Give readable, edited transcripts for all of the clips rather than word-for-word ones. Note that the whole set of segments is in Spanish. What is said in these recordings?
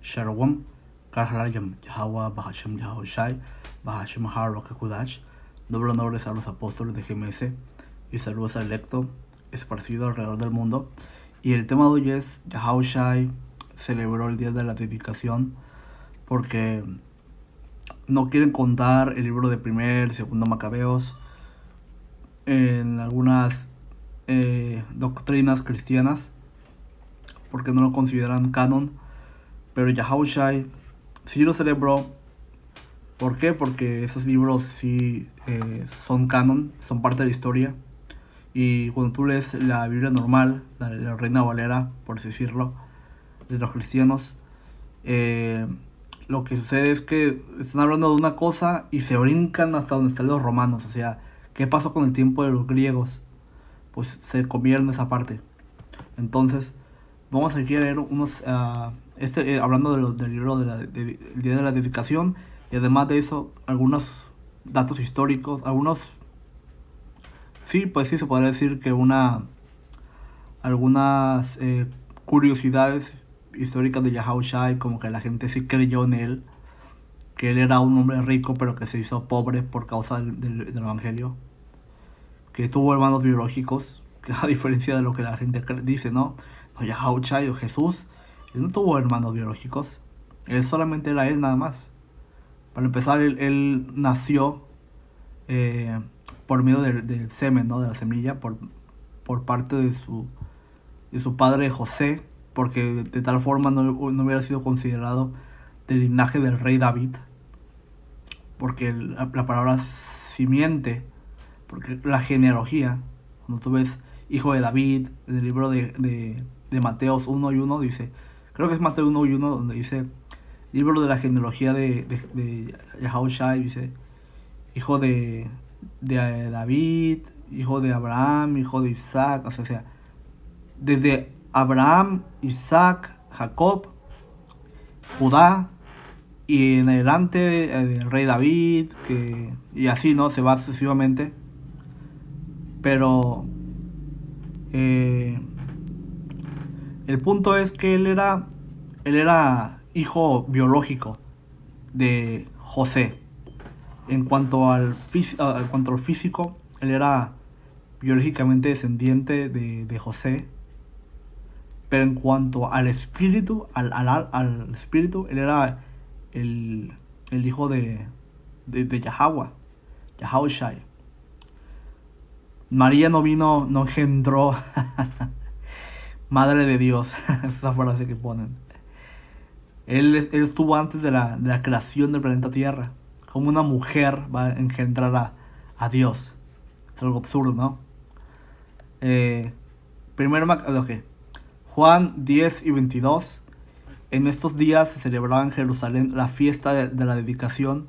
Shalom, Karhalayam, Yahweh, Bahashem Yahushai, Bahashem Harok Kudash. Doble honores a los apóstoles de GMS y saludos al lecto esparcido alrededor del mundo. Y el tema de hoy es Yahushai celebró el día de la dedicación porque no quieren contar el libro de primer y segundo Macabeos en algunas doctrinas cristianas porque no lo consideran canon, pero Yahushai sí lo celebró. ¿Por qué? Porque esos libros sí son canon, son parte de la historia. Y cuando tú lees la Biblia normal, la Reina Valera, por así decirlo, de los cristianos, lo que sucede es que están hablando de una cosa y se brincan hasta donde están los romanos. O sea, ¿qué pasó con el tiempo de los griegos? Pues se comieron esa parte. Entonces, vamos aquí a leer unos, hablando del libro del día de la dedicación, y además de eso, algunos datos históricos, algunos, sí, pues sí, se podría decir que algunas curiosidades históricas de Yahushai, como que la gente sí creyó en él, que él era un hombre rico pero que se hizo pobre por causa del evangelio, que tuvo hermanos biológicos, que a diferencia de lo que la gente dice, ¿no? No, Yahushai o Jesús, él no tuvo hermanos biológicos, él solamente era él nada más. Para empezar, él nació por medio del semen, ¿no? De la semilla, por parte de su padre José, porque de tal forma no hubiera sido considerado del linaje del rey David, porque la palabra simiente, porque la genealogía, cuando tú ves hijo de David, en el libro de Mateos 1 y 1 dice, creo que es Mateo 1 y 1 donde dice, libro de la genealogía de Yahushai, dice, hijo de David, hijo de Abraham, hijo de Isaac, o sea, desde Abraham, Isaac, Jacob, Judá, y en adelante el rey David, y así, ¿no? Se va sucesivamente. Pero el punto es que él era hijo biológico de José. En cuanto al físico, él era biológicamente descendiente de José. Pero en cuanto al espíritu, al espíritu, él era el hijo de Yahweh, Yahushai. María no engendró Madre de Dios, esa frase que ponen. Él estuvo antes de la creación del planeta Tierra. Como una mujer va a engendrar a Dios. Es algo absurdo, ¿no? Juan 10 y 22. En estos días se celebraba en Jerusalén la fiesta de la dedicación.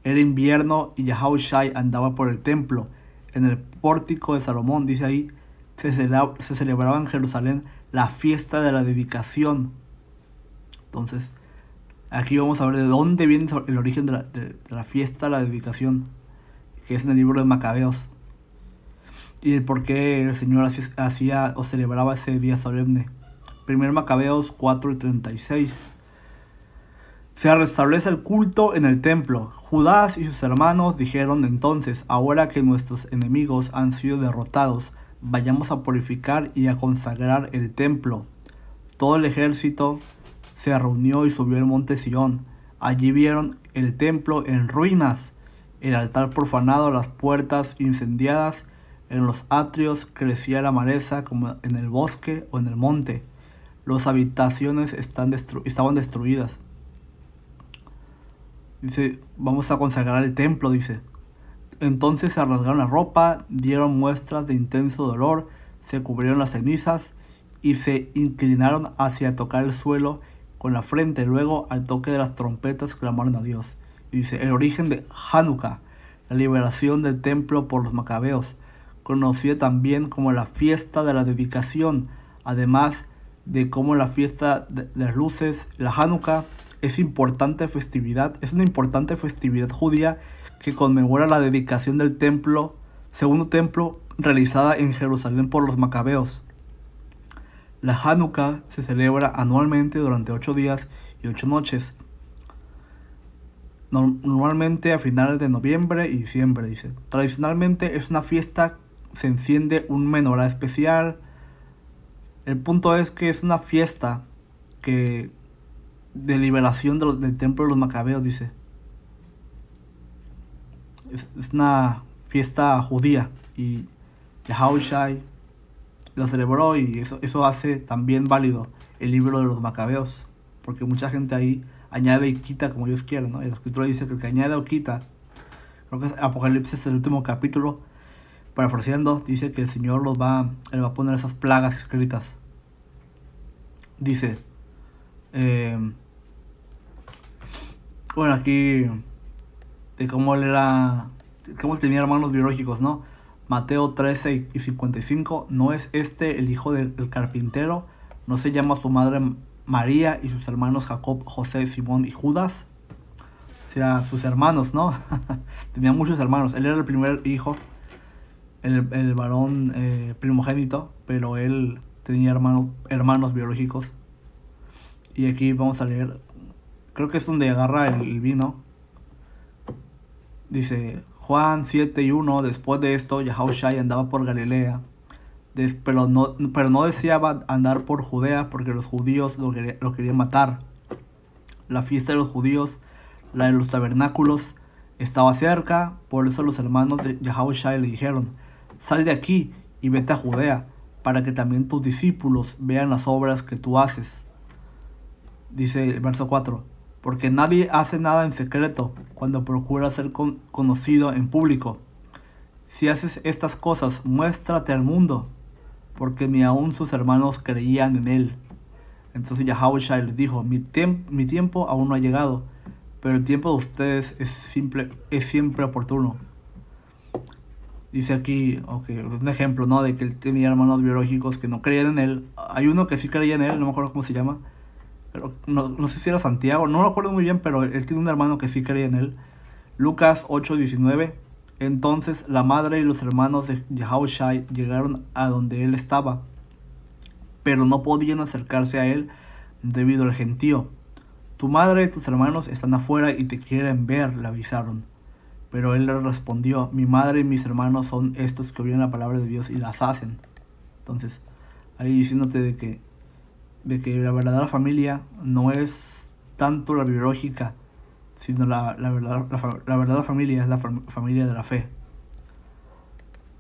Era invierno y Yahushai andaba por el templo. En el pórtico de Salomón, dice ahí, se celebraba en Jerusalén la fiesta de la dedicación. Entonces, aquí vamos a ver de dónde viene el origen de la fiesta de la dedicación, que es en el libro de Macabeos, y el por qué el Señor hacía o celebraba ese día solemne. 1 Macabeos 4 y 36. Se restablece el culto en el templo. Judas y sus hermanos dijeron entonces, ahora que nuestros enemigos han sido derrotados, vayamos a purificar y a consagrar el templo. Todo el ejército se reunió y subió al monte Sión. Allí vieron el templo en ruinas, el altar profanado, las puertas incendiadas, en los atrios crecía la maleza como en el bosque o en el monte. Las habitaciones estaban destruidas. Dice, vamos a consagrar el templo, dice. Entonces se rasgaron la ropa, dieron muestras de intenso dolor, se cubrieron las cenizas y se inclinaron hacia tocar el suelo con la frente. Luego, al toque de las trompetas, clamaron a Dios. Y dice, el origen de Hanukkah, la liberación del templo por los macabeos, conocida también como la fiesta de la dedicación, además de como la fiesta de las luces, la Hanukkah es una importante festividad judía que conmemora la dedicación del templo, segundo templo realizada en Jerusalén por los macabeos. La Hanukkah se celebra anualmente durante 8 días y 8 noches, normalmente a finales de noviembre y diciembre, dice. Tradicionalmente es una fiesta, se enciende un menorá especial. El punto es que es una fiesta que de liberación del templo de los macabeos, dice. Es una fiesta judía y Yahushai lo celebró, y eso hace también válido el libro de los macabeos, porque mucha gente ahí añade y quita como ellos quieren, ¿no? Y la escritura dice que el que añade o quita, creo que es Apocalipsis, el último capítulo, parafraseando, dice que el Señor él va a poner esas plagas escritas. Dice, eh, bueno, aquí de cómo él era, cómo él tenía hermanos biológicos, ¿no? Mateo 13 y 55, ¿no es este el hijo del carpintero? ¿No se llama su madre María y sus hermanos Jacob, José, Simón y Judas? O sea, sus hermanos, ¿no? Tenía muchos hermanos. Él era el primer hijo, el varón primogénito, pero él tenía hermanos biológicos. Y aquí vamos a leer, creo que es donde agarra el vino. Dice Juan 7:1, después de esto, Yahushai andaba por Galilea, pero no deseaba andar por Judea porque los judíos lo querían matar. La fiesta de los judíos, la de los tabernáculos, estaba cerca, por eso los hermanos de Yahushai le dijeron, sal de aquí y vete a Judea, para que también tus discípulos vean las obras que tú haces. Dice el verso 4, porque nadie hace nada en secreto cuando procura ser conocido en público. Si haces estas cosas, muéstrate al mundo, porque ni aun sus hermanos creían en él. Entonces Yahushua les dijo, mi tiempo aún no ha llegado, pero el tiempo de ustedes es siempre oportuno. Dice aquí, okay, un ejemplo, ¿no? De que él tenía hermanos biológicos que no creían en él. Hay uno que sí creía en él, no me acuerdo cómo se llama, pero no sé si era Santiago, no lo acuerdo muy bien, pero él tiene un hermano que sí creía en él. Lucas 8:19. Entonces la madre y los hermanos de Yahushai llegaron a donde él estaba, pero no podían acercarse a él debido al gentío. Tu madre y tus hermanos están afuera y te quieren ver, le avisaron. Pero él les respondió, mi madre y mis hermanos son estos que oyen la palabra de Dios y las hacen. Entonces, ahí diciéndote de que la verdadera familia no es tanto la biológica, sino la verdadera familia es la familia de la fe.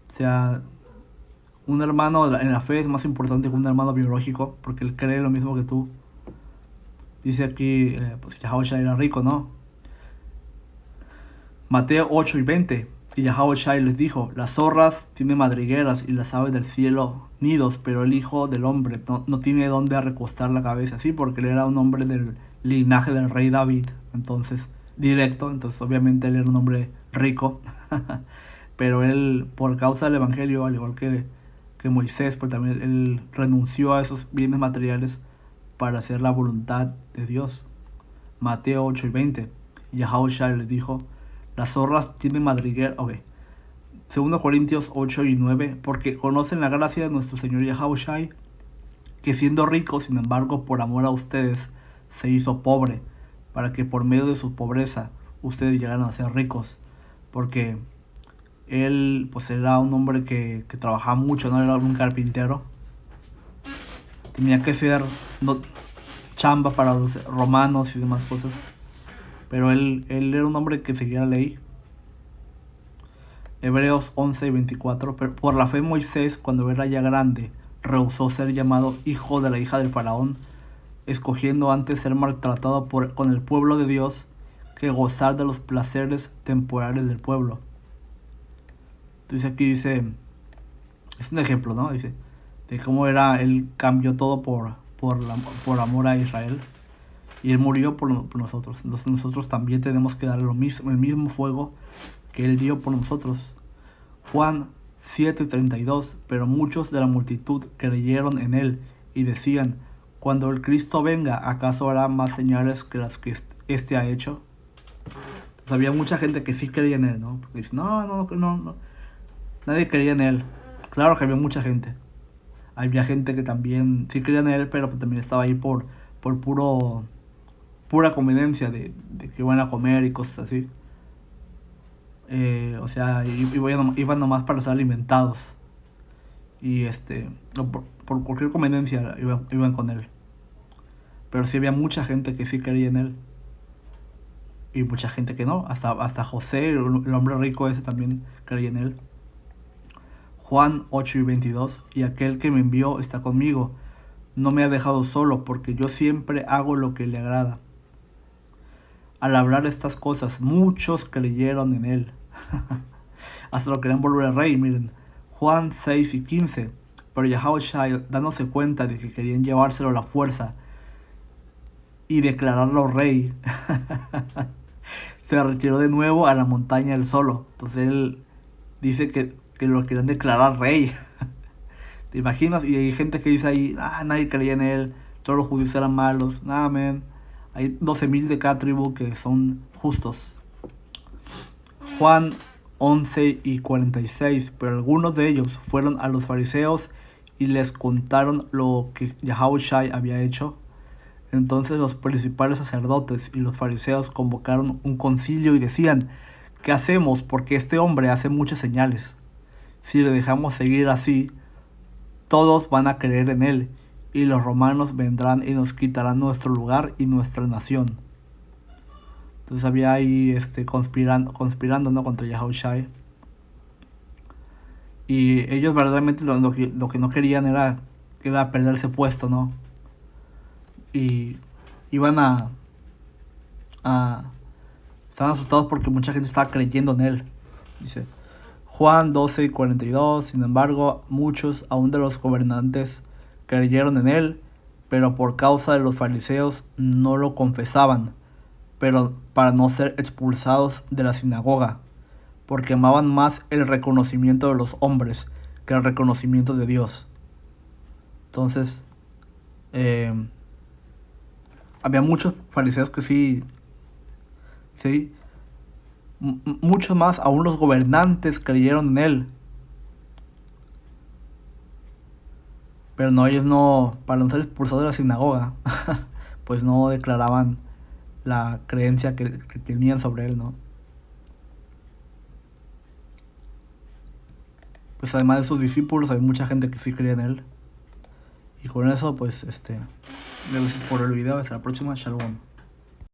O sea, un hermano en la fe es más importante que un hermano biológico, porque él cree lo mismo que tú. Dice aquí, pues Yahushua era rico, ¿no? Mateo 8:20. Y Yahushua les dijo, las zorras tienen madrigueras y las aves del cielo nidos, pero el Hijo del Hombre no tiene dónde recostar la cabeza. Sí, porque él era un hombre del linaje del rey David, entonces directo, entonces obviamente él era un hombre rico. Pero él, por causa del Evangelio, al igual que Moisés, pues también él renunció a esos bienes materiales para hacer la voluntad de Dios. Mateo 8:20. Y Yahushua les dijo, las zorras tienen madriguera. Ok. 2 Corintios 8:9. Porque conocen la gracia de nuestro Señor Yahushua, que siendo rico, sin embargo, por amor a ustedes, se hizo pobre, para que por medio de su pobreza ustedes llegaran a ser ricos. Porque él pues era un hombre que trabajaba mucho, no era un carpintero. Tenía que ser chamba para los romanos y demás cosas. Pero él era un hombre que seguía la ley. Hebreos 11:24. Por la fe Moisés, cuando era ya grande, rehusó ser llamado hijo de la hija del faraón, escogiendo antes ser maltratado con el pueblo de Dios que gozar de los placeres temporales del pueblo. Entonces aquí dice, es un ejemplo, ¿no? Dice, de cómo él cambió todo por amor a Israel. Y él murió por nosotros. Entonces nosotros también tenemos que dar el mismo fuego que él dio por nosotros. Juan 7:32. Pero muchos de la multitud creyeron en él y decían, cuando el Cristo venga, ¿acaso hará más señales que las que éste ha hecho? Entonces, había mucha gente que sí creía en él, ¿no? Porque dice, no, nadie creía en él. Claro que había mucha gente. había gente que también sí creía en él, pero pues también estaba ahí por pura conveniencia de que iban a comer y cosas así. O sea, iban nomás para ser alimentados. Y no, por cualquier conveniencia iban con él. Pero sí había mucha gente que sí creía en él. Y mucha gente que no. Hasta José, el hombre rico ese, también creía en él. Juan 8:22. Y aquel que me envió está conmigo. No me ha dejado solo, porque yo siempre hago lo que le agrada. Al hablar estas cosas, muchos creyeron en él. Hasta lo querían volver rey, miren. Juan 6:15. Pero Yahushua, dándose cuenta de que querían llevárselo a la fuerza y declararlo rey, se retiró de nuevo a la montaña del solo. Entonces él dice que lo querían declarar rey. ¿Te imaginas? Y hay gente que dice ahí, nadie creía en él, todos los judíos eran malos. Nada, man. Hay 12.000 de cada tribu que son justos. Juan 11:46. Pero algunos de ellos fueron a los fariseos y les contaron lo que Yahushua había hecho. Entonces los principales sacerdotes y los fariseos convocaron un concilio y decían: ¿qué hacemos? Porque este hombre hace muchas señales. Si le dejamos seguir así, todos van a creer en él, y los romanos vendrán y nos quitarán nuestro lugar y nuestra nación. Entonces había ahí conspirando, ¿no?, contra Yahushua. Y ellos verdaderamente lo que no querían era perder ese puesto, ¿no? Y iban a estaban asustados porque mucha gente estaba creyendo en él. Dice Juan 12:42. Sin embargo, muchos aún de los gobernantes creyeron en él, pero por causa de los fariseos no lo confesaban, pero para no ser expulsados de la sinagoga, porque amaban más el reconocimiento de los hombres que el reconocimiento de Dios. Entonces, había muchos fariseos que sí, muchos más, aún los gobernantes creyeron en él, pero no, ellos no, para no ser expulsados de la sinagoga, pues no declaraban la creencia que tenían sobre él, ¿no? Pues además de sus discípulos, hay mucha gente que sí creía en él. Y con eso, pues, gracias por el video. Hasta la próxima. Shalom.